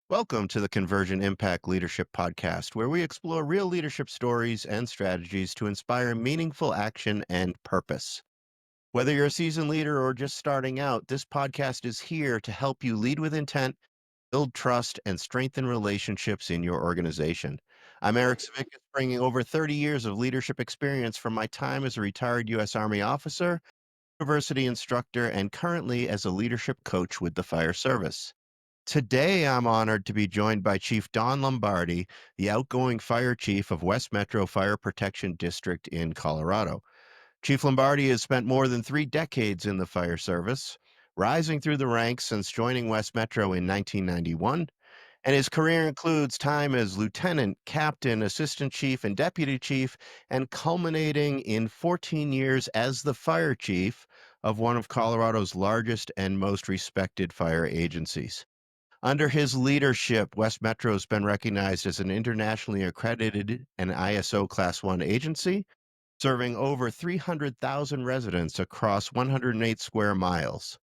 Welcome to the Convergent Impact Leadership Podcast, where we explore real leadership stories and strategies to inspire meaningful action and purpose. Whether you're a seasoned leader or just starting out, this podcast is here to help you lead with intent, build trust, and strengthen relationships in your organization. I'm Eric Savickas, bringing over 30 years of leadership experience from my time as a retired U.S. Army officer, university instructor, and currently as a leadership coach with the fire service. Today, I'm honored to be joined by Chief Don Lombardi, the outgoing fire chief of West Metro Fire Protection District in Colorado. Chief Lombardi has spent more than 3 decades in the fire service, rising through the ranks since joining West Metro in 1991, and his career includes time as lieutenant, captain, assistant chief, and deputy chief, and culminating in 14 years as the fire chief of one of Colorado's largest and most respected fire agencies. Under his leadership, West Metro has been recognized as an internationally accredited and ISO Class 1 agency, serving over 300,000 residents across 108 square miles.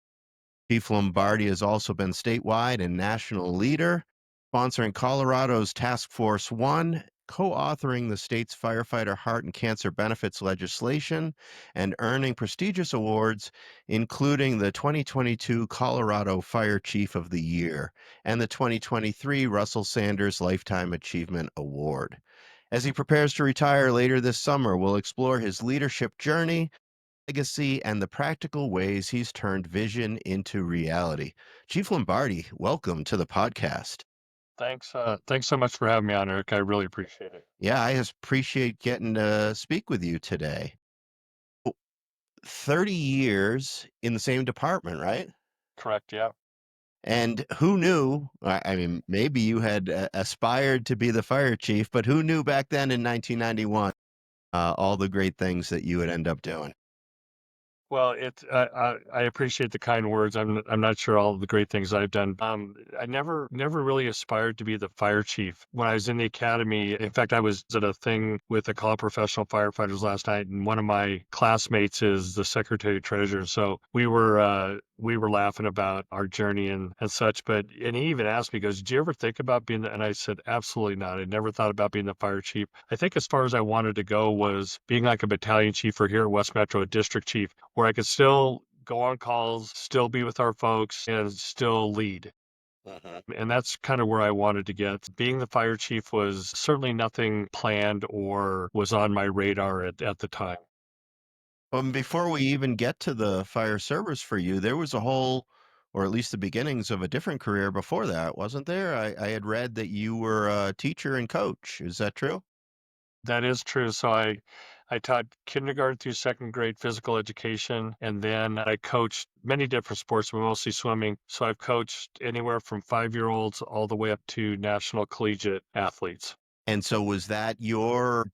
Chief Lombardi has also been statewide and national leader, sponsoring Colorado's Task Force One, co-authoring the state's firefighter heart and cancer benefits legislation, and earning prestigious awards, including the 2022 Colorado Fire Chief of the Year and the 2023 Russell Sanders Lifetime Achievement Award. As he prepares to retire later this summer, we'll explore his leadership journey, legacy, and the practical ways he's turned vision into reality. Chief Lombardi, welcome to the podcast. Thanks so much for having me on, Eric. I really appreciate it. Yeah, I just appreciate getting to speak with you today. Oh, 30 years in the same department, right? Correct, yeah. And who knew? I mean, maybe you had aspired to be the fire chief, but who knew back then in 1991 all the great things that you would end up doing? Well, I appreciate the kind words. I'm not sure all of the great things I've done. I never really aspired to be the fire chief. When I was in the academy, in fact, I was at a thing with a call of professional firefighters last night, and one of my classmates is the secretary treasurer. So we were laughing about our journey and such. And he even asked me, he goes, "Did you ever think about being the?" And I said, "Absolutely not. I never thought about being the fire chief. I think as far as I wanted to go was being like a battalion chief or here at West Metro, a district chief, where I could still go on calls, still be with our folks, and still lead." Uh-huh. And that's kind of where I wanted to get. Being the fire chief was certainly nothing planned or was on my radar at the time. Before we even get to the fire service for you, there was a whole, or at least the beginnings of a different career before that, wasn't there? I had read that you were a teacher and coach. Is that true? That is true. So I taught kindergarten through second grade physical education, and then I coached many different sports, but mostly swimming. So I've coached anywhere from 5-year-olds all the way up to national collegiate athletes. And so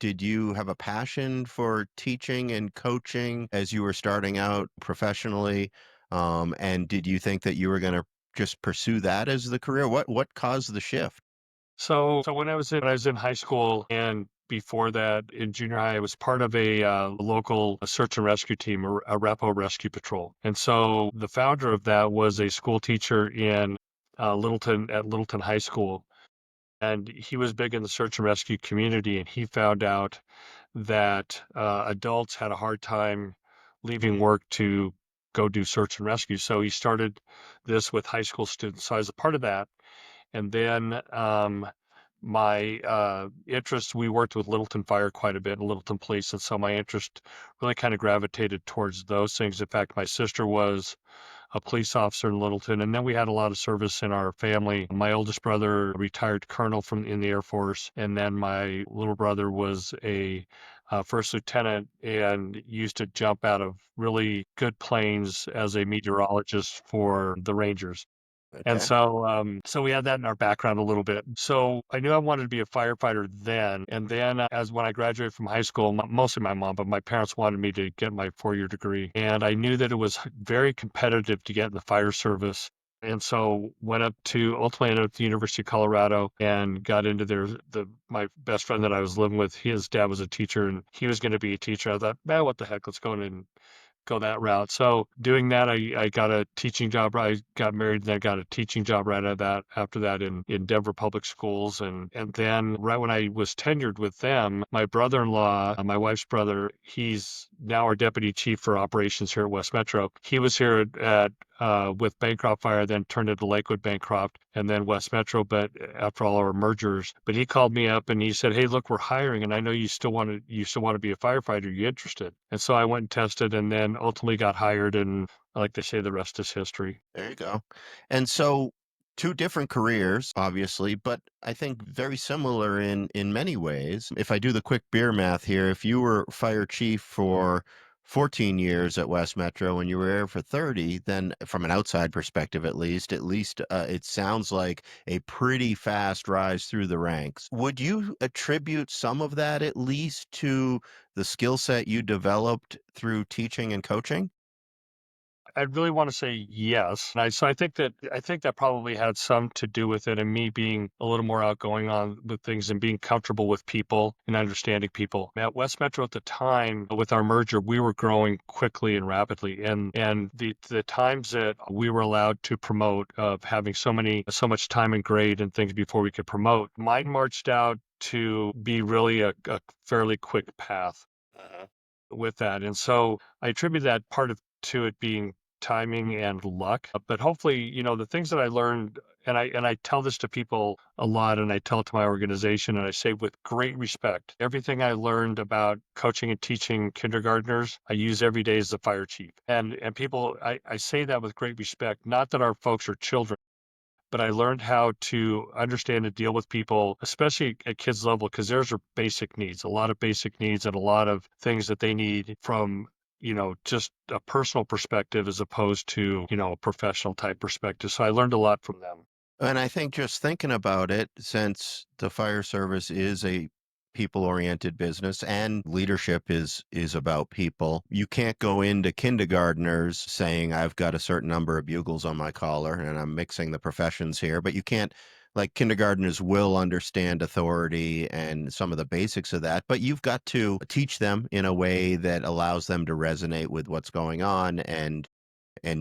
did you have a passion for teaching and coaching as you were starting out professionally? And did you think that you were going to just pursue that as the career? What caused the shift? So when I was in high school and before that in junior high, I was part of a local search and rescue team, a Repo Rescue Patrol. And so the founder of that was a school teacher in Littleton High School. And he was big in the search and rescue community, and he found out that adults had a hard time leaving work to go do search and rescue. So he started this with high school students. So I was a part of that. And then my interest, we worked with Littleton Fire quite a bit, and Littleton Police. And so my interest really kind of gravitated towards those things. In fact, my sister was a police officer in Littleton. And then we had a lot of service in our family. My oldest brother, retired colonel from in the Air Force. And then my little brother was a first lieutenant and used to jump out of really good planes as a meteorologist for the Rangers. And Okay. so we had that in our background a little bit. So I knew I wanted to be a firefighter then. And then as when I graduated from high school, mostly my mom, but my parents wanted me to get my 4-year degree. And I knew that it was very competitive to get in the fire service. And so ultimately ended up at the University of Colorado and got into my best friend that I was living with, his dad was a teacher and he was going to be a teacher. I thought, man, what the heck, let's go in and go that route. So doing that, I got a teaching job. I got married and then got a teaching job right out of that after that in Denver public schools. And then right when I was tenured with them, my brother-in-law, my wife's brother, he's now our deputy chief for operations here at West Metro. He was here at with Bancroft Fire, then turned into Lakewood Bancroft, and then West Metro. But after all our mergers, but he called me up and he said, "Hey, look, we're hiring, and I know you still want to be a firefighter. Are you interested?" And so I went and tested, and then ultimately got hired. And like they say, the rest is history. There you go. And so two different careers, obviously, but I think very similar in many ways. If I do the quick beer math here, if you were fire chief for 14 years at West Metro and you were there for 30, then from an outside perspective at least it sounds like a pretty fast rise through the ranks. Would you attribute some of that at least to the skill set you developed through teaching and coaching? I'd really want to say yes. So I think that probably had some to do with it, and me being a little more outgoing on with things and being comfortable with people and understanding people. At West Metro at the time, with our merger, we were growing quickly and rapidly, and the times that we were allowed to promote of having so much time and grade and things before we could promote, mine marched out to be really a fairly quick path with that. And so I attribute that part of to it being timing and luck. But hopefully, the things that I learned, and I tell this to people a lot, and I tell it to my organization, and I say with great respect, everything I learned about coaching and teaching kindergartners, I use every day as the fire chief. And people, I say that with great respect, not that our folks are children, but I learned how to understand and deal with people, especially at kids level, because theirs are basic needs, a lot of basic needs and a lot of things that they need from, just a personal perspective as opposed to, a professional type perspective. So I learned a lot from them. And I think just thinking about it, since the fire service is a people-oriented business and leadership is about people, you can't go into kindergartners saying, I've got a certain number of bugles on my collar, and I'm mixing the professions here, but you can't, like kindergartners will understand authority and some of the basics of that, but you've got to teach them in a way that allows them to resonate with what's going on and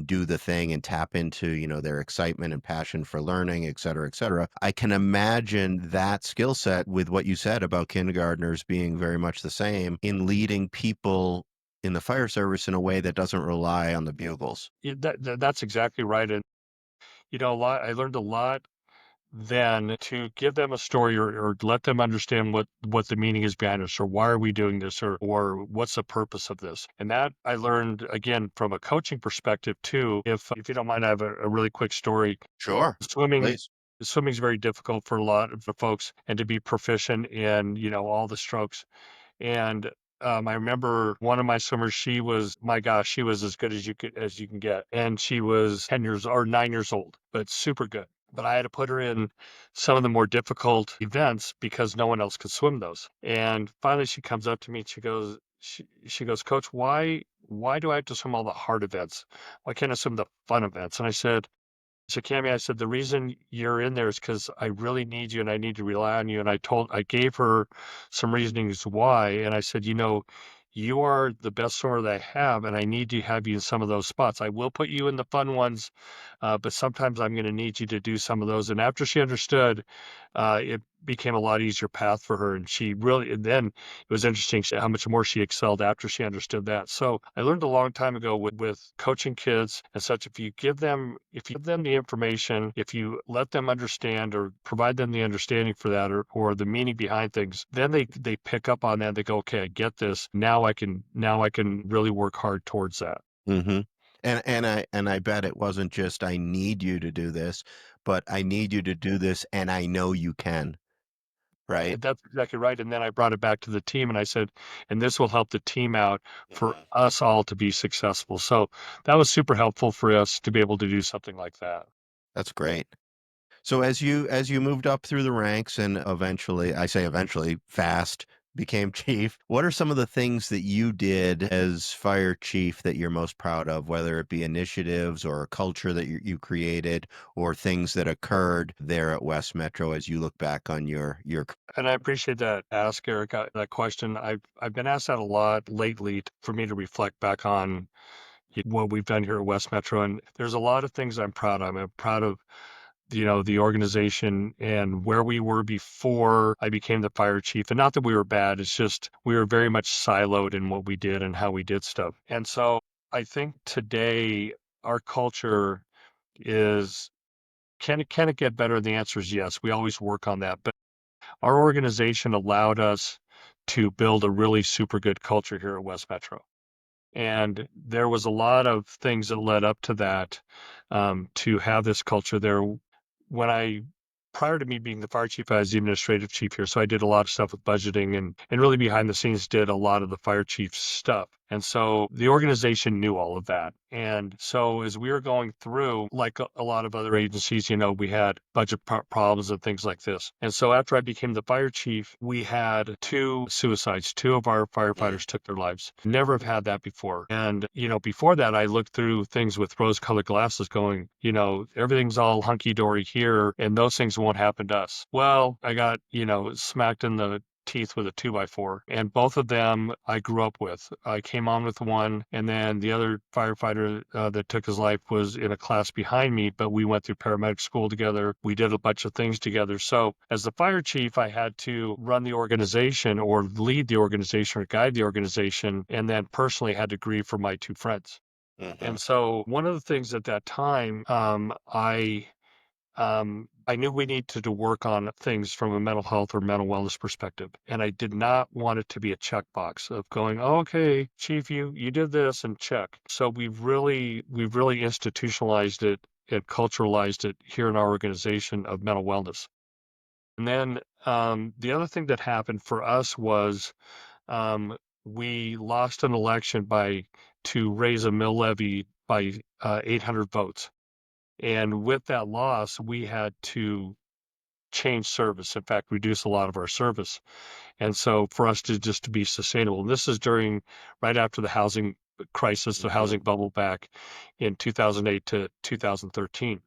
do the thing and tap into, their excitement and passion for learning, et cetera, et cetera. I can imagine that skill set with what you said about kindergartners being very much the same in leading people in the fire service in a way that doesn't rely on the bugles. That's exactly right. And, I learned a lot then to give them a story, or let them understand what the meaning is behind this, or why are we doing this, or what's the purpose of this. And that I learned again from a coaching perspective too. If you don't mind, I have a really quick story. Sure. Swimming Please. swimming is very difficult for a lot of the folks, and to be proficient in, all the strokes. And I remember one of my swimmers, she was, my gosh, she was as good as you can get. And she was 10 years or 9 years old, but super good. But I had to put her in some of the more difficult events because no one else could swim those. And finally she comes up to me and she goes, "Coach, why do I have to swim all the hard events? Why can't I swim the fun events?" And I said, so Cammy, I said, the reason you're in there is because I really need you and I need to rely on you. And I gave her some reasonings why. And I said, you are the best swimmer that I have, and I need to have you in some of those spots. I will put you in the fun ones, but sometimes I'm going to need you to do some of those. And after she understood, it became a lot easier path for her. And then it was interesting how much more she excelled after she understood that. So I learned a long time ago with coaching kids and such, if you give them the information, if you let them understand or provide them the understanding for that, or the meaning behind things, then they pick up on that. They go, okay, I get this. Now I can really work hard towards that. Mm-hmm. And I bet it wasn't just I need you to do this, but I need you to do this and I know you can, right? That's exactly right. And then I brought it back to the team and I said, and this will help the team out for Mhm. us all to be successful. So that was super helpful for us to be able to do something like that. That's great. So as you moved up through the ranks and eventually, I say eventually, fast became chief. What are some of the things that you did as fire chief that you're most proud of, whether it be initiatives or a culture that you created or things that occurred there at West Metro as you look back on your And I appreciate that ask, Eric, that question. I've been asked that a lot lately for me to reflect back on what we've done here at West Metro. And there's a lot of things I'm proud of. I'm proud of, the organization and where we were before I became the fire chief. And not that we were bad, it's just we were very much siloed in what we did and how we did stuff. And so I think today our culture is, can it get better? The answer is yes. We always work on that. But our organization allowed us to build a really super good culture here at West Metro. And there was a lot of things that led up to that, to have this culture there. Prior to me being the fire chief, I was the administrative chief here. So I did a lot of stuff with budgeting and really behind the scenes did a lot of the fire chief stuff. And so the organization knew all of that. And so as we were going through, like a lot of other agencies, we had budget problems and things like this. And so after I became the fire chief, we had 2 suicides. 2 of our firefighters took their lives. Never have had that before. And, before that, I looked through things with rose-colored glasses going, everything's all hunky-dory here and those things won't happen to us. Well, I got, smacked in the teeth with a 2x4, and both of them I grew up with. I came on with one, and then the other firefighter that took his life was in a class behind me, but we went through paramedic school together. We did a bunch of things together. So as the fire chief, I had to run the organization or lead the organization or guide the organization, and then personally had to grieve for my 2 friends. And so one of the things at that time, I knew we needed to work on things from a mental health or mental wellness perspective. And I did not want it to be a checkbox of going, oh, okay, chief, you did this and check. So we've really institutionalized it and culturalized it here in our organization of mental wellness. And then the other thing that happened for us was we lost an election to raise a mill levy by 800 votes. And with that loss, we had to change service. In fact, reduce a lot of our service. And so for us to be sustainable, and this is right after the housing crisis, the housing bubble back in 2008 to 2013.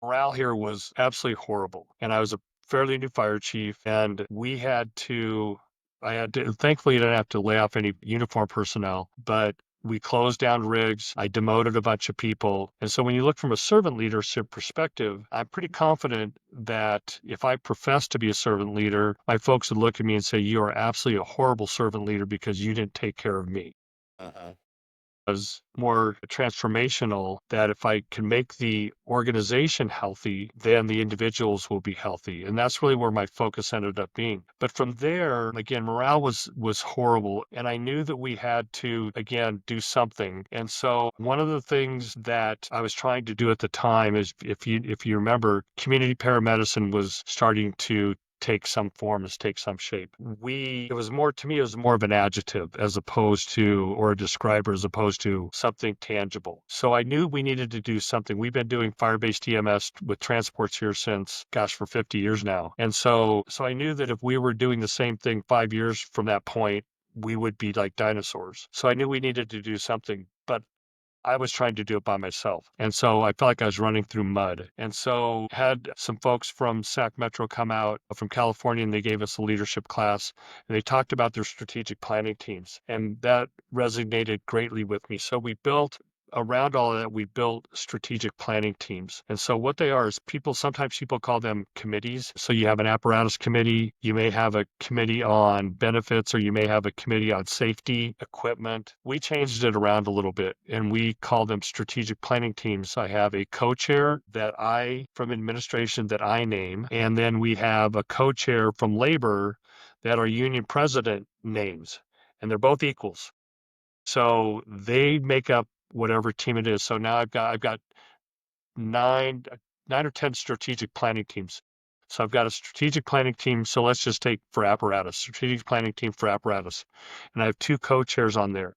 Morale here was absolutely horrible. And I was a fairly new fire chief, and thankfully, I didn't have to lay off any uniform personnel, but we closed down rigs. I demoted a bunch of people. And so when you look from a servant leadership perspective, I'm pretty confident that if I profess to be a servant leader, my folks would look at me and say, you are absolutely a horrible servant leader because you didn't take care of me. Was more transformational, that if I can make the organization healthy, then the individuals will be healthy. And that's really where my focus ended up being. But from there, again, morale was horrible. And I knew that we had to, again, do something. And so one of the things that I was trying to do at the time is, if you remember, community paramedicine was starting to take some form, take some shape. It was more of an adjective as opposed to, or a describer as opposed to something tangible. So I knew we needed to do something. We've been doing fire-based EMS with transports here since, for 50 years now. And so I knew that if we were doing the same thing 5 years from that point, we would be like dinosaurs. So I knew we needed to do something, but I was trying to do it by myself. And so I felt like I was running through mud. And so had some folks from SAC Metro come out from California, and they gave us a leadership class, and they talked about their strategic planning teams. And that resonated greatly with me. So around all of that, we built strategic planning teams. And so what they are is sometimes people call them committees. So you have an apparatus committee, you may have a committee on benefits, or you may have a committee on safety, equipment. We changed it around a little bit, and we call them strategic planning teams. I have a co-chair from administration that I name, and then we have a co-chair from labor that our union president names, and they're both equals. So they make up whatever team it is. So now I've got nine or 10 strategic planning teams. So I've got a strategic planning team. So let's just take for apparatus, strategic planning team for apparatus. And I have 2 co-chairs on there.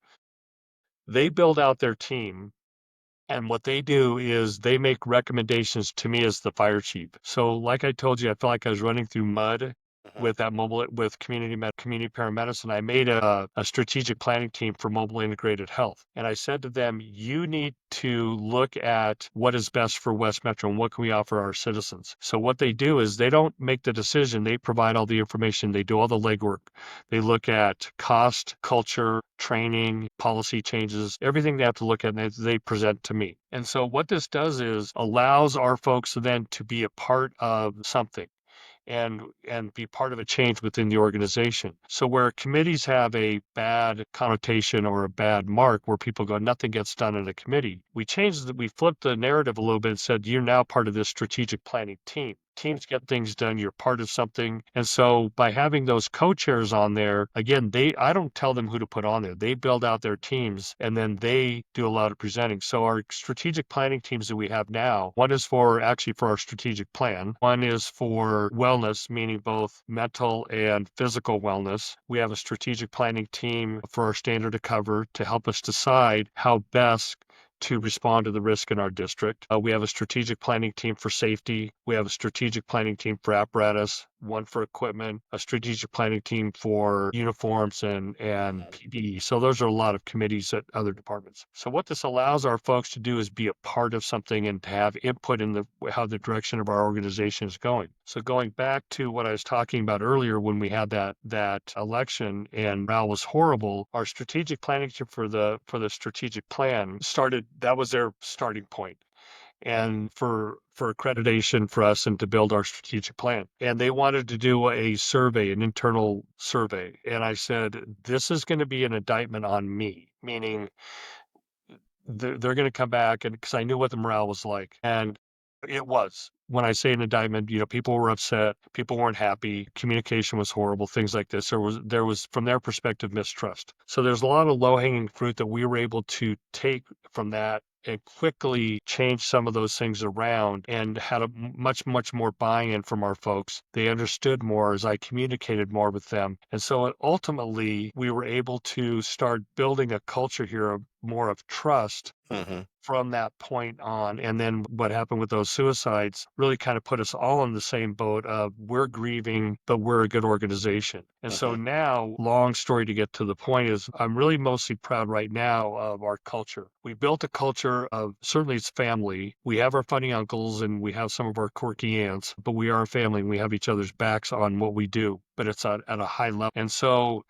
They build out their team. And what they do is they make recommendations to me as the fire chief. So like I told you, I felt like I was running through mud. with community paramedicine, I made a strategic planning team for mobile integrated health. And I said to them, you need to look at what is best for West Metro and what can we offer our citizens. So what they do is they don't make the decision. They provide all the information. They do all the legwork. They look at cost, culture, training, policy changes, everything they have to look at, and they present to me. And so what this does is allows our folks then to be a part of something and be part of a change within the organization. So where committees have a bad connotation or a bad mark where people go, nothing gets done in a committee, we flipped the narrative a little bit and said, you're now part of this strategic planning team. Teams get things done, you're part of something. And so by having those co-chairs on there, again, I don't tell them who to put on there. They build out their teams and then they do a lot of presenting. So our strategic planning teams that we have now, one is for our strategic plan. One is for wellness, meaning both mental and physical wellness. We have a strategic planning team for our standard of cover to help us decide how best to respond to the risk in our district. We have a strategic planning team for safety. We have a strategic planning team for apparatus, one for equipment, a strategic planning team for uniforms and PPE. So those are a lot of committees at other departments. So what this allows our folks to do is be a part of something and to have input in how the direction of our organization is going. So going back to what I was talking about earlier when we had that election and morale was horrible, our strategic planning team for the strategic plan that was their starting point and for accreditation for us and to build our strategic plan. And they wanted to do an internal survey. And I said, this is going to be an indictment on me, meaning they're going to come back, and because I knew what the morale was like. And it was. When I say an indictment, people were upset, people weren't happy, communication was horrible, things like this. There was from their perspective mistrust. So there's a lot of low-hanging fruit that we were able to take from that and quickly change some of those things around and had a much more buy-in from our folks. They understood more as I communicated more with them. And so ultimately, we were able to start building a culture here of more of trust from that point on. And then what happened with those suicides really kind of put us all in the same boat of we're grieving, but we're a good organization. And so now, long story to get to the point is I'm really mostly proud right now of our culture. We built a culture of certainly it's family. We have our funny uncles and we have some of our quirky aunts, but we are a family and we have each other's backs on what we do, but it's at a high level. And so,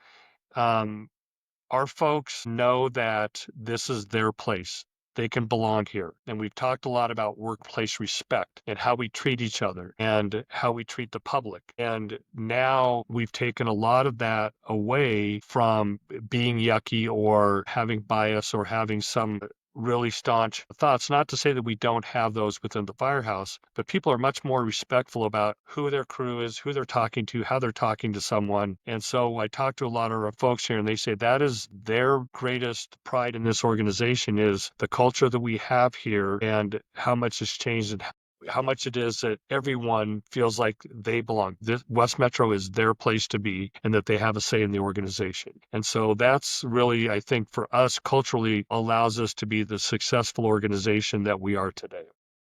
our folks know that this is their place. They can belong here. And we've talked a lot about workplace respect and how we treat each other and how we treat the public. And now we've taken a lot of that away from being yucky or having bias or having some really staunch thoughts. Not to say that we don't have those within the firehouse, but people are much more respectful about who their crew is, who they're talking to, how they're talking to someone. And so I talk to a lot of our folks here and they say that is their greatest pride in this organization is the culture that we have here and how much has changed and how much it is that everyone feels like they belong. West Metro is their place to be and that they have a say in the organization. And so that's really, I think, for us culturally allows us to be the successful organization that we are today.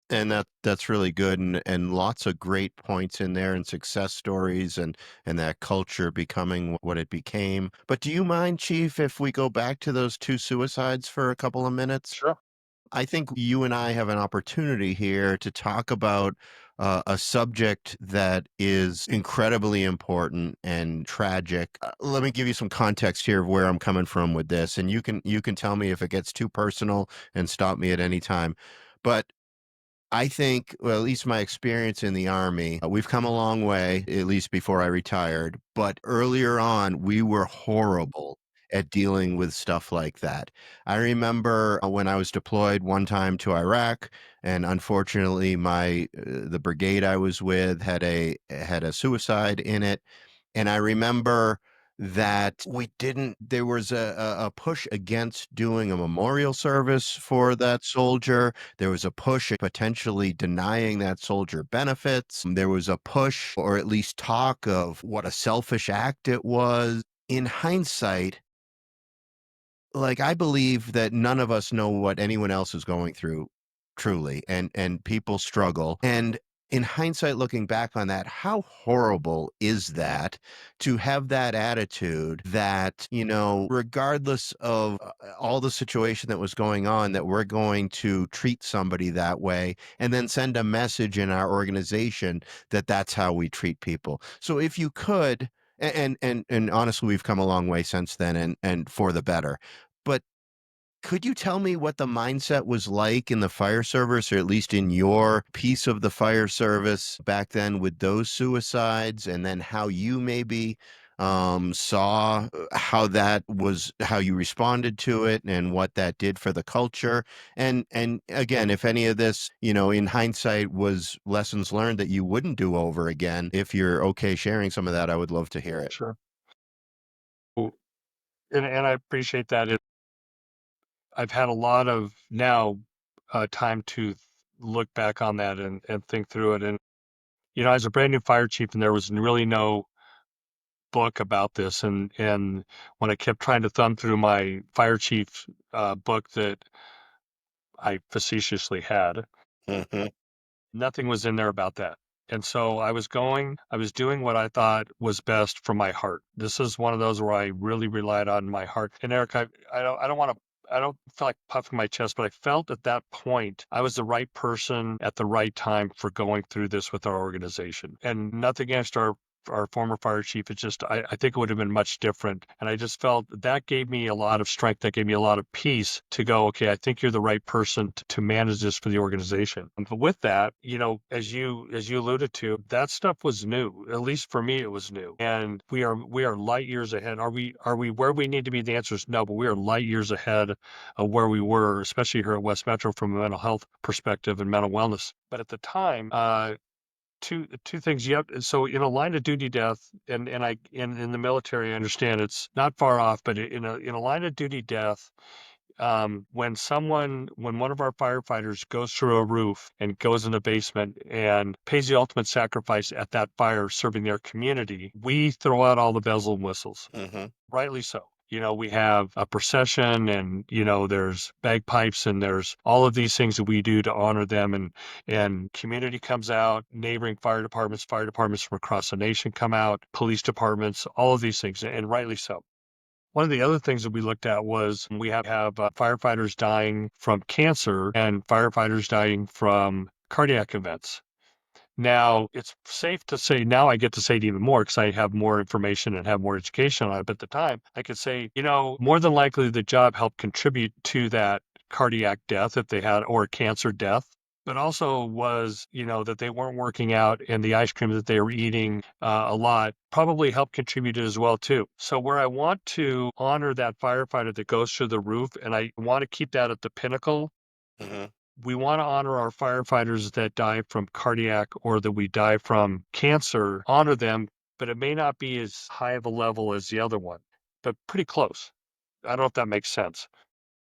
And that's really good, and lots of great points in there and success stories and that culture becoming what it became. But do you mind, Chief, if we go back to those two suicides for a couple of minutes? Sure. I think you and I have an opportunity here to talk about a subject that is incredibly important and tragic. Let me give you some context here of where I'm coming from with this, and you can tell me if it gets too personal and stop me at any time. But I think, well, at least my experience in the Army, we've come a long way, at least before I retired. But earlier on, we were horrible at dealing with stuff like that. I remember when I was deployed one time to Iraq, and unfortunately, the brigade I was with had a suicide in it. And I remember that there was a push against doing a memorial service for that soldier. There was a push at potentially denying that soldier benefits. There was a push, or at least talk of what a selfish act it was. In hindsight, like, I believe that none of us know what anyone else is going through truly, and people struggle. And In hindsight, looking back on that, how horrible is that to have that attitude that, regardless of all the situation that was going on, that we're going to treat somebody that way and then send a message in our organization that that's how we treat people. So if you could, and honestly, we've come a long way since then and for the better. But could you tell me what the mindset was like in the fire service, or at least in your piece of the fire service back then with those suicides, and then how you maybe saw how you responded to it and what that did for the culture? And again, if any of this, in hindsight was lessons learned that you wouldn't do over again, if you're okay sharing some of that, I would love to hear it. Sure. Well, and I appreciate that. I've had a lot of now time to look back on that and think through it. And, I was a brand new fire chief and there was really no book about this. And when I kept trying to thumb through my fire chief book that I facetiously had, Hmm. nothing was in there about that. And so I was doing what I thought was best from my heart. This is one of those where I really relied on my heart. And Eric, I don't feel like puffing my chest, but I felt at that point I was the right person at the right time for going through this with our organization. And nothing against our former fire chief. It's just, I think it would have been much different. And I just felt that gave me a lot of strength. That gave me a lot of peace to go, okay, I think you're the right person to manage this for the organization. But with that, as you alluded to, that stuff was new. At least for me, it was new. And we are light years ahead. Are we where we need to be? The answer is no, but we are light years ahead of where we were, especially here at West Metro from a mental health perspective and mental wellness. But at the time, two things. Yep. So in a line of duty death, in the military, I understand it's not far off, but in a line of duty death, when one of our firefighters goes through a roof and goes in the basement and pays the ultimate sacrifice at that fire, serving their community, we throw out all the bells and whistles. Hmm. Rightly so. We have a procession and, there's bagpipes and there's all of these things that we do to honor them, and community comes out, neighboring fire departments from across the nation come out, police departments, all of these things, and rightly so. One of the other things that we looked at was we have firefighters dying from cancer and firefighters dying from cardiac events. Now, it's safe to say now I get to say it even more because I have more information and have more education on it. But at the time, I could say, more than likely the job helped contribute to that cardiac death if they had, or cancer death. But also was, that they weren't working out and the ice cream that they were eating a lot probably helped contribute as well, too. So where I want to honor that firefighter that goes through the roof, and I want to keep that at the pinnacle, Hmm. we want to honor our firefighters that die from cardiac or that we die from cancer, honor them, but it may not be as high of a level as the other one, but pretty close. I don't know if that makes sense.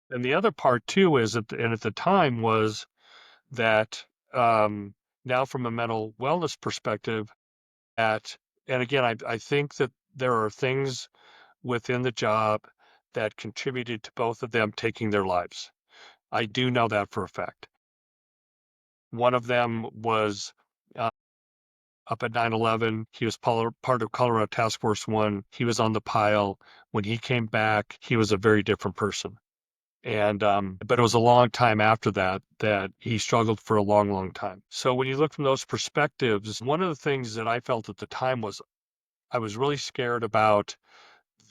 And the other part too is and at the time was that now from a mental wellness perspective, and again, I think that there are things within the job that contributed to both of them taking their lives. I do know that for a fact. One of them was uh, up at 9/11. He was part of Colorado Task Force One. He was on the pile. When he came back, he was a very different person. And but it was a long time after that he struggled for a long, long time. So when you look from those perspectives, one of the things that I felt at the time was I was really scared about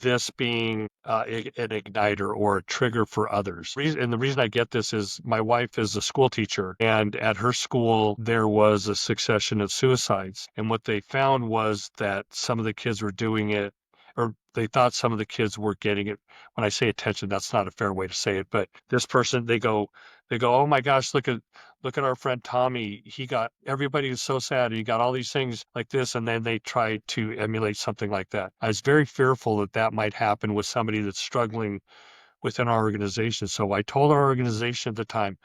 this being an igniter or a trigger for others. And the reason I get this is my wife is a school teacher, and at her school, there was a succession of suicides. And what they found was that some of the kids were doing it, or they thought some of the kids were getting it. When I say attention, that's not a fair way to say it, but this person, they go, oh my gosh, look at our friend Tommy. Everybody was so sad. He got all these things like this. And then they tried to emulate something like that. I was very fearful that that might happen with somebody that's struggling within our organization. So I told our organization at the time,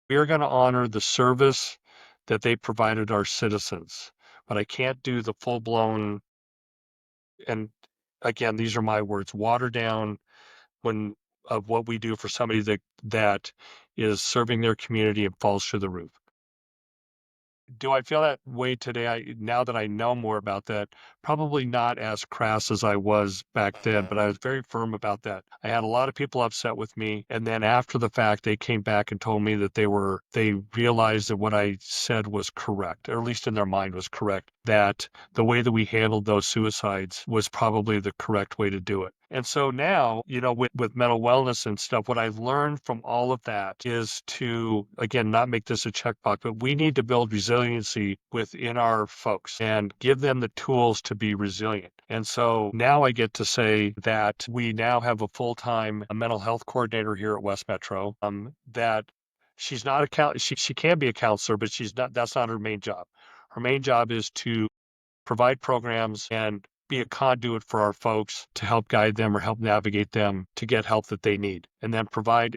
we are going to honor the service that they provided our citizens, but I can't do the full blown, and again, these are my words, water down when of what we do for somebody that is serving their community and falls through the roof. Do I feel that way today? Now that I know more about that, probably not as crass as I was back then, but I was very firm about that. I had a lot of people upset with me, and then after the fact, they came back and told me that they realized that what I said was correct, or at least in their mind was correct, that the way that we handled those suicides was probably the correct way to do it. And so now, with mental wellness and stuff, what I've learned from all of that is to, again, not make this a checkbox, but we need to build resiliency within our folks and give them the tools to be resilient. And so now I get to say that we now have a full-time mental health coordinator here at West Metro, that she's not she can be a counselor, but that's not her main job. Her main job is to provide programs and be a conduit for our folks to help guide them or help navigate them to get help that they need. And then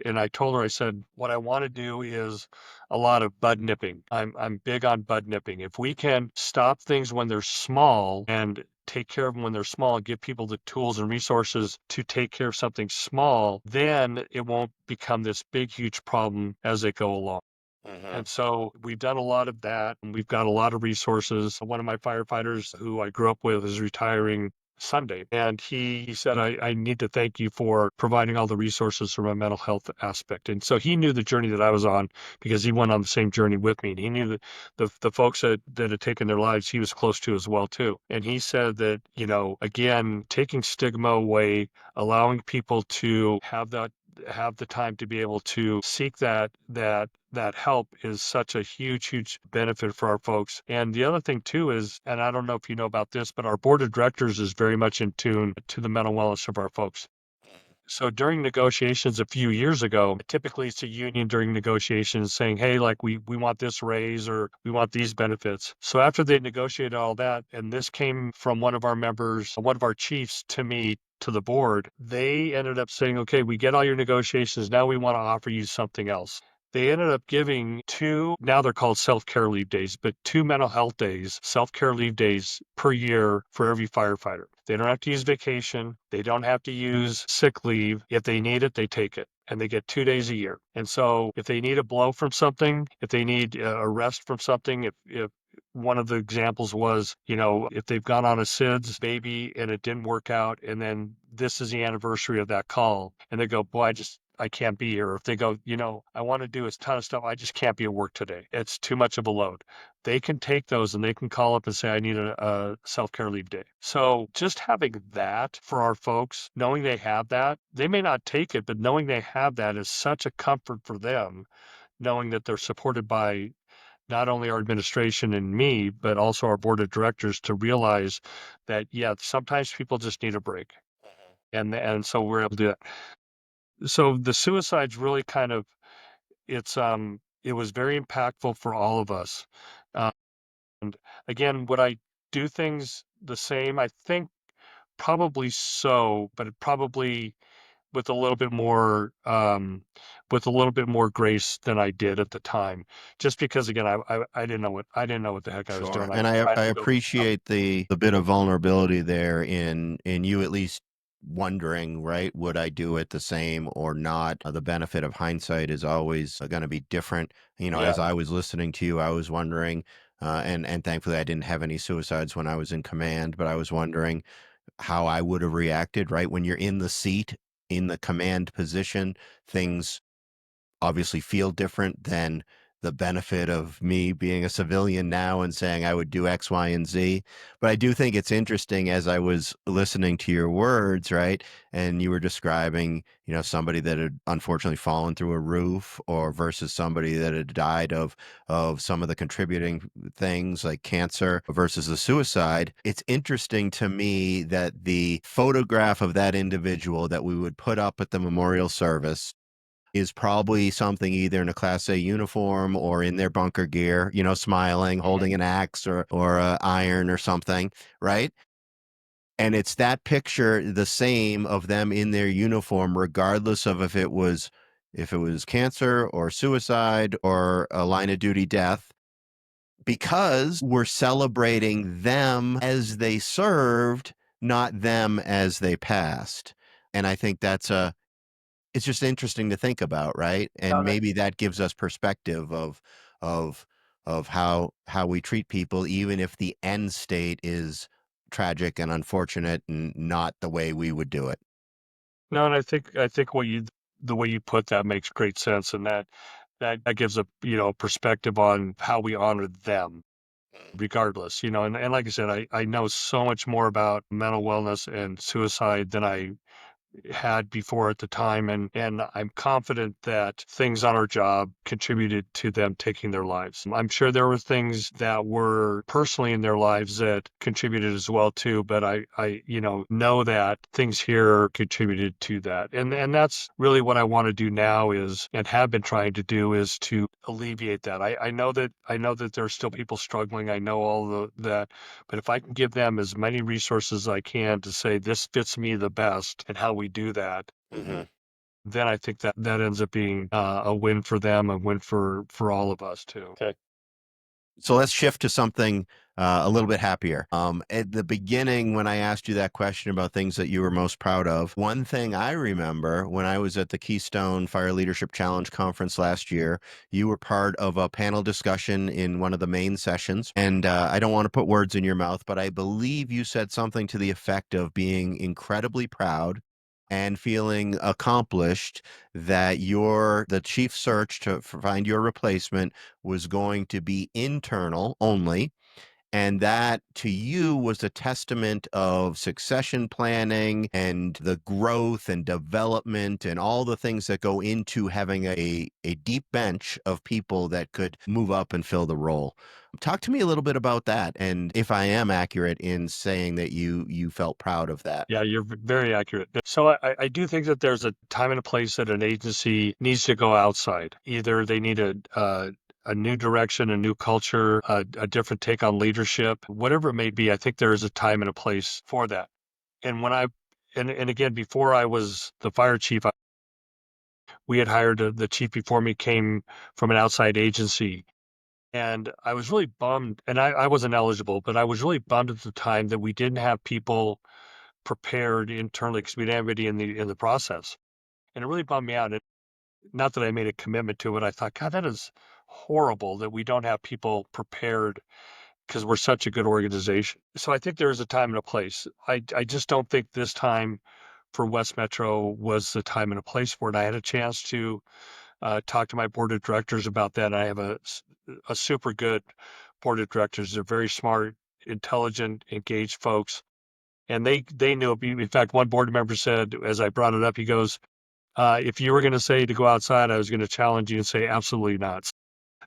and I told her, I said, what I want to do is a lot of bud nipping. I'm big on bud nipping. If we can stop things when they're small and take care of them when they're small and give people the tools and resources to take care of something small, then it won't become this big, huge problem as they go along. And so we've done a lot of that, and we've got a lot of resources. One of my firefighters who I grew up with is retiring Sunday, and he said, I need to thank you for providing all the resources from a mental health aspect. And so he knew the journey that I was on because he went on the same journey with me. And he knew that the folks that had taken their lives, he was close to as well, too. And he said that, again, taking stigma away, allowing people to have the time to be able to seek that help is such a huge, huge benefit for our folks. And the other thing too is, and I don't know if you know about this, but our board of directors is very much in tune to the mental wellness of our folks. So during negotiations a few years ago, typically it's a union during negotiations saying, hey, like we want this raise or we want these benefits. So after they negotiated all that, and this came from one of our members, one of our chiefs to me, to the board, they ended up saying, okay, we get all your negotiations. Now we want to offer you something else. They ended up giving now they're called self-care leave days, but 2 mental health days, self-care leave days per year for every firefighter. They don't have to use vacation. They don't have to use sick leave. If they need it, they take it. And they get 2 days a year. And so if they need a blow from something, if they need a rest from something, if one of the examples was, if they've gone on a SIDS baby and it didn't work out, and then this is the anniversary of that call, and they go, boy, I can't be here. Or if they go, I want to do a ton of stuff, I just can't be at work today. It's too much of a load. They can take those and they can call up and say, I need a self-care leave day. So just having that for our folks, knowing they have that, they may not take it, but knowing they have that is such a comfort for them, knowing that they're supported by not only our administration and me, but also our board of directors to realize that, yeah, sometimes people just need a break. And so we're able to do that. So the suicides really kind of, it was very impactful for all of us. And again, would I do things the same? I think probably so, but probably with a little bit more, grace than I did at the time, just because again, I didn't know what the heck I was Sure. doing. I And was I trying to build stuff. appreciate the bit of vulnerability there in you at least wondering, right? Would I do it the same or not? The benefit of hindsight is always going to be different. Yeah. As I was listening to you, I was wondering, and thankfully I didn't have any suicides when I was in command, but I was wondering how I would have reacted, right? When you're in the seat, in the command position, things obviously feel different than the benefit of me being a civilian now and saying I would do X, Y, and Z. But I do think it's interesting as I was listening to your words, right? And you were describing, somebody that had unfortunately fallen through a roof or versus somebody that had died of some of the contributing things like cancer versus the suicide. It's interesting to me that the photograph of that individual that we would put up at the memorial service is probably something either in a Class A uniform or in their bunker gear, smiling, holding an axe or a iron or something, right? And it's that picture, the same of them in their uniform, regardless of if it was cancer or suicide or a line of duty death, because we're celebrating them as they served, not them as they passed. And I think it's just interesting to think about, right? And maybe that gives us perspective of of how we treat people, even if the end state is tragic and unfortunate and not the way we would do it. No, and I think the way you put that makes great sense, and that gives a perspective on how we honor them regardless, and like I said, I know so much more about mental wellness and suicide than I had before at the time, and I'm confident that things on our job contributed to them taking their lives. I'm sure there were things that were personally in their lives that contributed as well too, but I know that things here contributed to that. And that's really what I want to do now is, and have been trying to do, is to alleviate that. I know that there are still people struggling. I know that, but if I can give them as many resources as I can to say this fits me the best and how we do that, Mm-hmm. then I think that ends up being a win for them, a win for all of us too. Okay. So let's shift to something a little bit happier. At the beginning, when I asked you that question about things that you were most proud of, one thing I remember when I was at the Keystone Fire Leadership Challenge conference last year, you were part of a panel discussion in one of the main sessions. And I don't want to put words in your mouth, but I believe you said something to the effect of being incredibly proud and feeling accomplished that the chief search to find your replacement was going to be internal only, and that to you was a testament of succession planning and the growth and development and all the things that go into having a deep bench of people that could move up and fill the role. Talk to me a little bit about that, and if I am accurate in saying that you felt proud of that. Yeah, you're very accurate. So I do think that there's a time and a place that an agency needs to go outside. Either they need a new direction, a new culture, a different take on leadership, whatever it may be. I think there is a time and a place for that. And and again, before I was the fire chief, we had hired the chief before me came from an outside agency. And I was really bummed, and I wasn't eligible, but I was really bummed at the time that we didn't have people prepared internally because we didn't have anybody in the process. And it really bummed me out. Not that I made a commitment to it. I thought, God, that is horrible that we don't have people prepared because we're such a good organization. So I think there is a time and a place. I just don't think this time for West Metro was the time and a place for it. I had a chance to talk to my board of directors about that. I have a super good board of directors. They're very smart, intelligent, engaged folks. And they knew. In fact, one board member said, as I brought it up, he goes, if you were going to say to go outside, I was going to challenge you and say, absolutely not.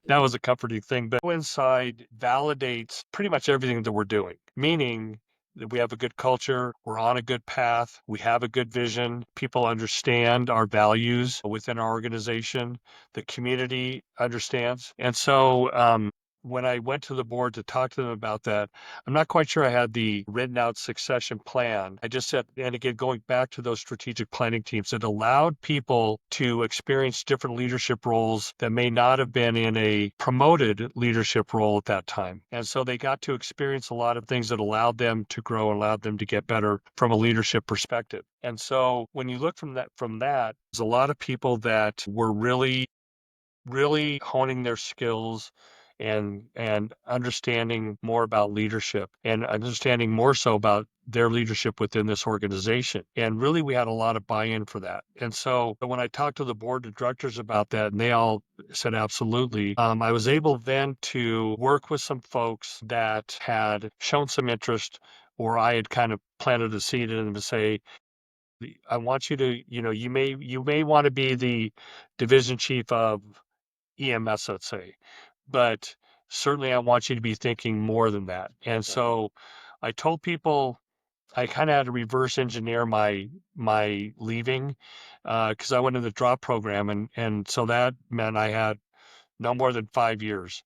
That was a comforting thing. But go inside validates pretty much everything that we're doing, meaning that we have a good culture, we're on a good path, we have a good vision, people understand our values within our organization, the community understands. And so when I went to the board to talk to them about that, I'm not quite sure I had the written out succession plan. I just said, and again, going back to those strategic planning teams, it allowed people to experience different leadership roles that may not have been in a promoted leadership role at that time. And so they got to experience a lot of things that allowed them to grow and allowed them to get better from a leadership perspective. And so when you look from that, there's a lot of people that were really honing their skills and understanding more about leadership and understanding more so about their leadership within this organization. And really, we had a lot of buy-in for that. And so when I talked to the board of directors about that, and they all said absolutely, I was able then to work with some folks that had shown some interest, or I had kind of planted a seed in them to say, I want you to, you may want to be the division chief of EMS, let's say, but certainly I want you to be thinking more than that. And so I told people I kind of had to reverse engineer my leaving because I went in the drop program, and so that meant I had no more than 5 years.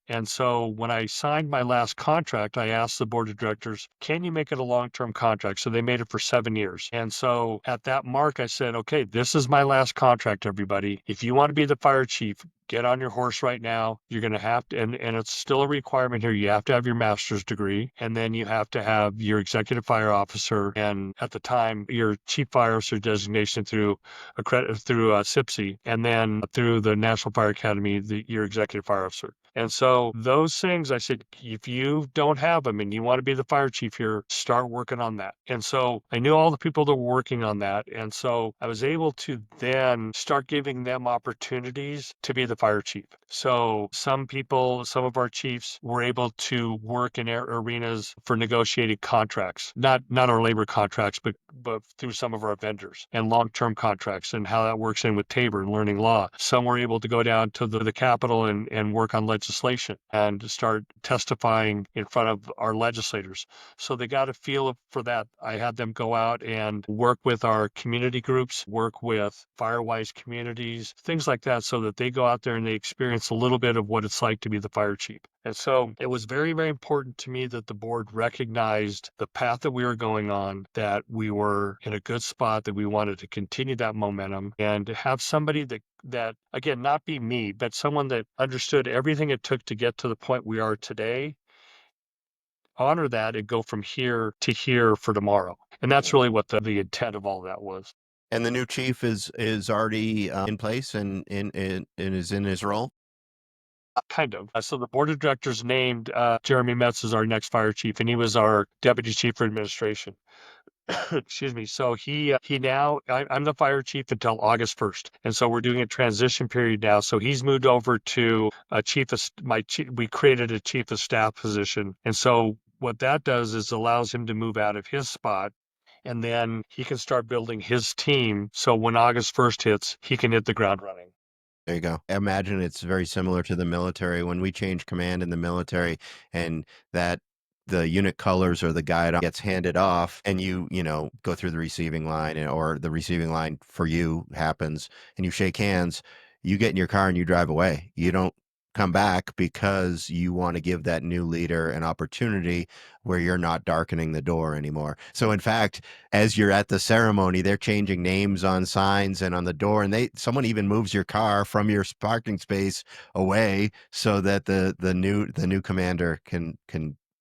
And so when I signed my last contract, I asked the board of directors, can you make it a long-term contract? So they made it for 7 years. And so at that mark, I said, okay, this is my last contract, everybody. If you want to be the fire chief, get on your horse right now. You're going to have to, and it's still a requirement here. You have to have your master's degree, and then you have to have your executive fire officer, and at the time, your chief fire officer designation through SIPSI, and then through the National Fire Academy, your executive fire officer. And so those things, I said, if you don't have them and you want to be the fire chief here, start working on that. And so I knew all the people that were working on that. And so I was able to then start giving them opportunities to be the fire chief. So some people, some of our chiefs were able to work in arenas for negotiated contracts, not our labor contracts, but through some of our vendors and long-term contracts and how that works in with Tabor and learning law. Some were able to go down to the Capitol and work on legislation and start testifying in front of our legislators. So they got a feel for that. I had them go out and work with our community groups, work with Firewise communities, things like that, so that they go out there and they experience a little bit of what it's like to be the fire chief. And so it was very, very important to me that the board recognized the path that we were going on, that we were in a good spot, that we wanted to continue that momentum, and to have somebody that again, not be me, but someone that understood everything it took to get to the point we are today, honor that and go from here to here for tomorrow. And that's really what the intent of all that was. And the new chief is already in place and is in his role. Kind of. So the board of directors named Jeremy Metz as our next fire chief, and he was our deputy chief for administration. Excuse me. So he now, I'm the fire chief until August 1st. And so we're doing a transition period now. So he's moved over to we created a chief of staff position. And so what that does is allows him to move out of his spot, and then he can start building his team. So when August 1st hits, he can hit the ground running. There you go. I imagine it's very similar to the military when we change command in the military and that the unit colors or the guide gets handed off and you know, go through the receiving line or the receiving line for you happens and you shake hands, you get in your car and you drive away. You don't come back because you want to give that new leader an opportunity where you're not darkening the door anymore. So in fact, as you're at the ceremony, they're changing names on signs and on the door, and someone even moves your car from your parking space away so that the new commander can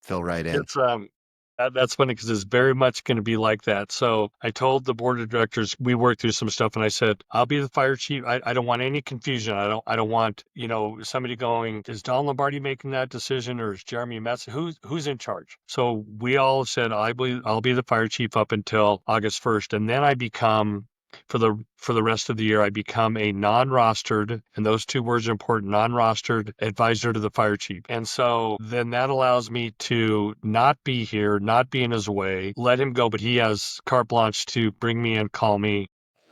fill right in. It's that's funny because it's very much going to be like that. So I told the board of directors, we worked through some stuff, and I said, I'll be the fire chief. I don't want any confusion. I don't want, somebody going, is Don Lombardi making that decision or is Jeremy Metz? Who's in charge? So we all said, I'll be the fire chief up until August 1st, and then I become, for the rest of the year, I become a non-rostered, and those two words are important, non-rostered advisor to the fire chief. And so then that allows me to not be here, not be in his way, let him go, but he has carte blanche to bring me in, call me,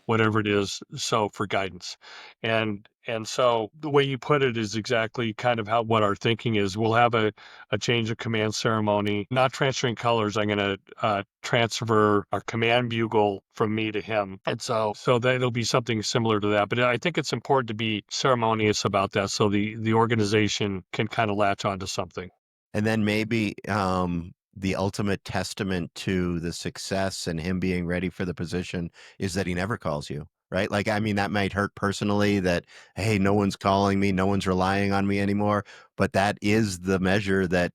whatever it is, so for guidance. And so the way you put it is exactly kind of what our thinking is. We'll have a change of command ceremony, not transferring colors. I'm going to transfer our command bugle from me to him. And so that'll be something similar to that. But I think it's important to be ceremonious about that so the organization can kind of latch onto something. And then maybe the ultimate testament to the success and him being ready for the position is that he never calls you, right? Like, I mean, that might hurt personally that, hey, no one's calling me, no one's relying on me anymore, but that is the measure that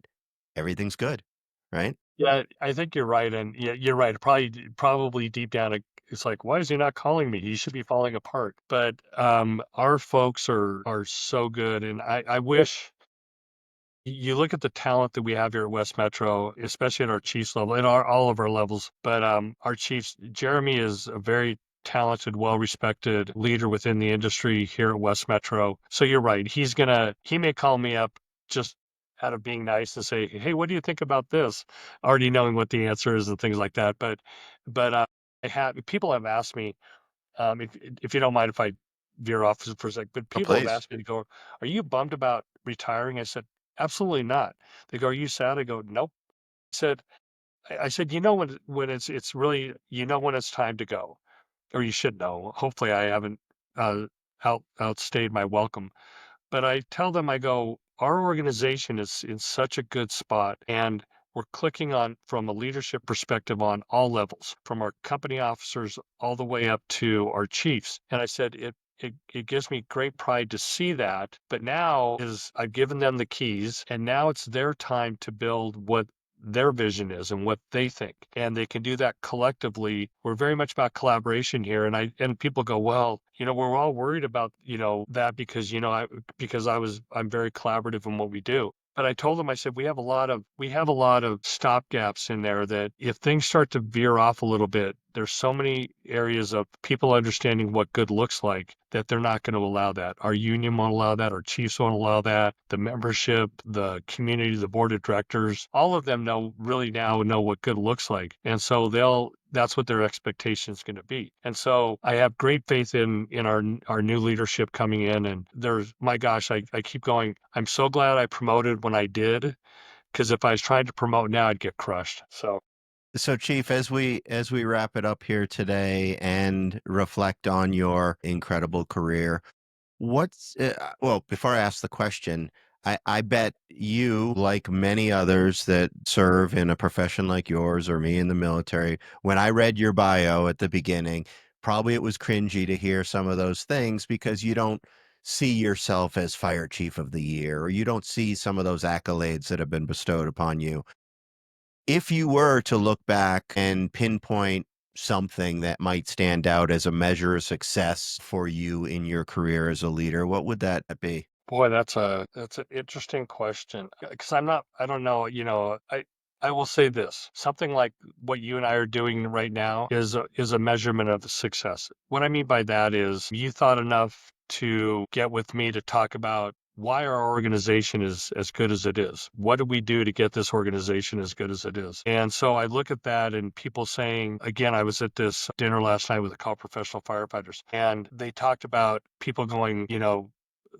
everything's good, right? Yeah, I think you're right. And yeah, you're right. Probably deep down, it's like, why is he not calling me? He should be falling apart. But our folks are so good. And I wish you look at the talent that we have here at West Metro, especially at our chiefs level and all of our levels. But our chiefs, Jeremy is a very talented, well-respected leader within the industry here at West Metro. So you're right. He may call me up just out of being nice and say, hey, what do you think about this? Already knowing what the answer is and things like that. But people have asked me, if you don't mind if I veer off for a sec, but Oh, people have please. asked me to go, are you bummed about retiring? I said, absolutely not. They go, are you sad? I go, nope. I said, when it's really, when it's time to go, or you should know. Hopefully I haven't uh, outstayed my welcome. But I tell them, I go, our organization is in such a good spot, and we're clicking on from a leadership perspective on all levels, from our company officers all the way up to our chiefs. And I said, it gives me great pride to see that. But now I've given them the keys, and now it's their time to build what their vision is and what they think. And they can do that collectively. We're very much about collaboration here. And people go, well, we're all worried about, that because, I'm very collaborative in what we do. But I told them, I said, we have a lot of stopgaps in there that if things start to veer off a little bit, there's so many areas of people understanding what good looks like that they're not going to allow that. Our union won't allow that. Our chiefs won't allow that. The membership, the community, the board of directors, all of them really now know what good looks like. And so that's what their expectation is going to be. And so I have great faith in our new leadership coming in. And my gosh, I keep going. I'm so glad I promoted when I did, because if I was trying to promote now, I'd get crushed. So, Chief, as we wrap it up here today and reflect on your incredible career, well, before I ask the question, I bet you, like many others that serve in a profession like yours or me in the military, when I read your bio at the beginning, probably it was cringy to hear some of those things because you don't see yourself as fire chief of the year, or you don't see some of those accolades that have been bestowed upon you. If you were to look back and pinpoint something that might stand out as a measure of success for you in your career as a leader, what would that be? Boy, that's an interesting question, because I don't know, I will say this, something like what you and I are doing right now is a measurement of success. What I mean by that is you thought enough to get with me to talk about why our organization is as good as it is. What do we do to get this organization as good as it is? And so I look at that and people saying, again, I was at this dinner last night with a couple professional firefighters, and they talked about people going,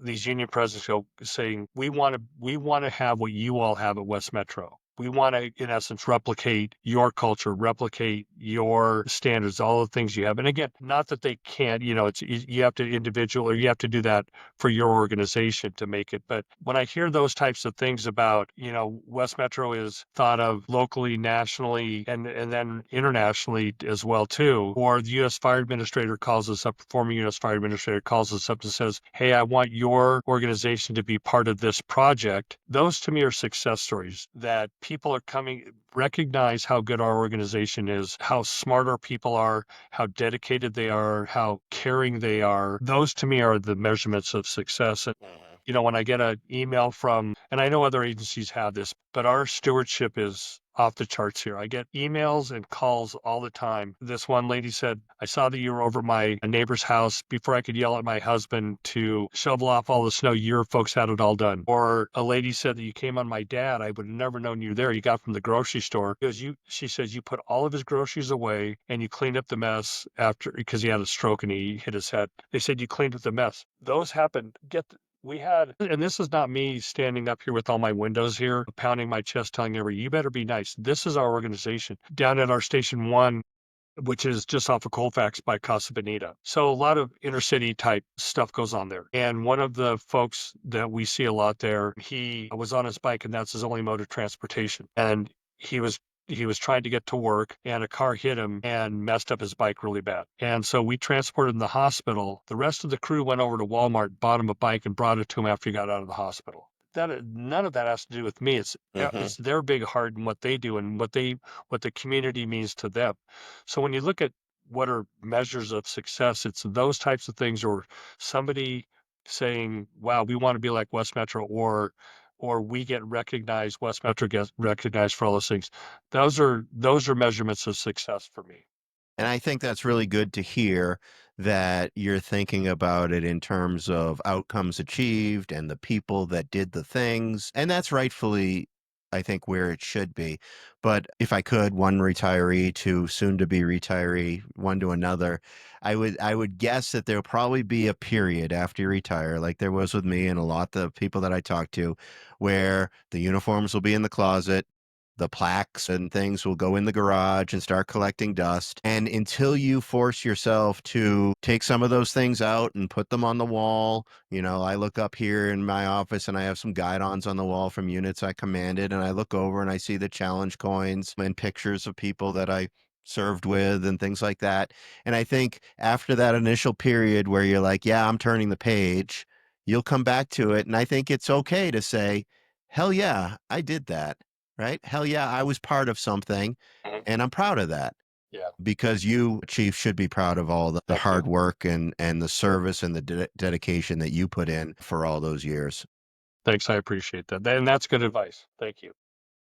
these union presidents saying, we want to have what you all have at West Metro. We want to, in essence, replicate your culture, replicate your standards, all the things you have. And again, not that they can't, you have to you have to do that for your organization to make it. But when I hear those types of things about, West Metro is thought of locally, nationally, and then internationally as well too, or the U.S. Fire Administrator calls us up, former U.S. Fire Administrator calls us up and says, hey, I want your organization to be part of this project. Those to me are success stories that people are recognize how good our organization is, how smart our people are, how dedicated they are, how caring they are. Those to me are the measurements of success. And, when I get an email and I know other agencies have this, but our stewardship is off the charts here. I get emails and calls all the time. This one lady said, I saw that you were over my neighbor's house. Before I could yell at my husband to shovel off all the snow, your folks had it all done. Or a lady said that you came on my dad. I would have never known you were there. You got from the grocery store. She says you put all of his groceries away and you cleaned up the mess because he had a stroke and he hit his head. They said you cleaned up the mess. Those happened. And this is not me standing up here with all my windows here, pounding my chest, telling everybody, you better be nice. This is our organization. Down at our Station 1, which is just off of Colfax by Casa Bonita. So a lot of intercity type stuff goes on there. And one of the folks that we see a lot there, he was on his bike and that's his only mode of transportation. And he was trying to get to work and a car hit him and messed up his bike really bad. And so we transported him to the hospital. The rest of the crew went over to Walmart, bought him a bike and brought it to him after he got out of the hospital. None of that has to do with me. It's their big heart and what they do and what the community means to them. So when you look at what are measures of success, it's those types of things, or somebody saying, wow, we want to be like West Metro, or we get recognized, West Metro gets recognized for all those things. Those are measurements of success for me. And I think that's really good to hear that you're thinking about it in terms of outcomes achieved and the people that did the things. And that's rightfully, I think, where it should be. But if I could, one retiree to soon to be retiree, one to another, I would guess that there'll probably be a period after you retire, like there was with me and a lot of people that I talked to, where the uniforms will be in the closet, the plaques and things will go in the garage and start collecting dust. And until you force yourself to take some of those things out and put them on the wall, I look up here in my office and I have some guidons on the wall from units I commanded. And I look over and I see the challenge coins and pictures of people that I served with and things like that. And I think after that initial period where you're like, yeah, I'm turning the page, you'll come back to it. And I think it's okay to say, hell yeah, I did that. right? Hell yeah, I was part of something, Mhm. and I'm proud of that Yeah. because you, Chief, should be proud of all the Thank you. hard work and the service and the dedication that you put in for all those years. Thanks. I appreciate that. And that's good advice. Thank you.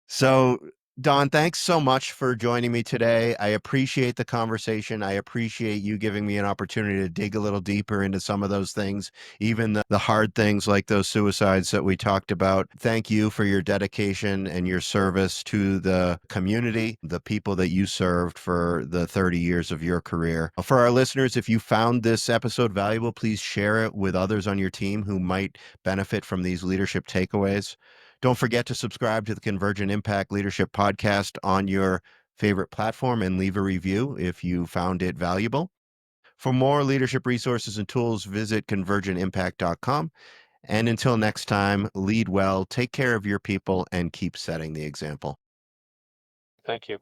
So, Don, thanks so much for joining me today. I appreciate the conversation. I appreciate you giving me an opportunity to dig a little deeper into some of those things, even the hard things like those suicides that we talked about. Thank you for your dedication and your service to the community, the people that you served for the 30 years of your career. For our listeners, if you found this episode valuable, please share it with others on your team who might benefit from these leadership takeaways. Don't forget to subscribe to the Convergent Impact Leadership Podcast on your favorite platform and leave a review if you found it valuable. For more leadership resources and tools, visit convergentimpact.com. And until next time, lead well, take care of your people, and keep setting the example. Thank you.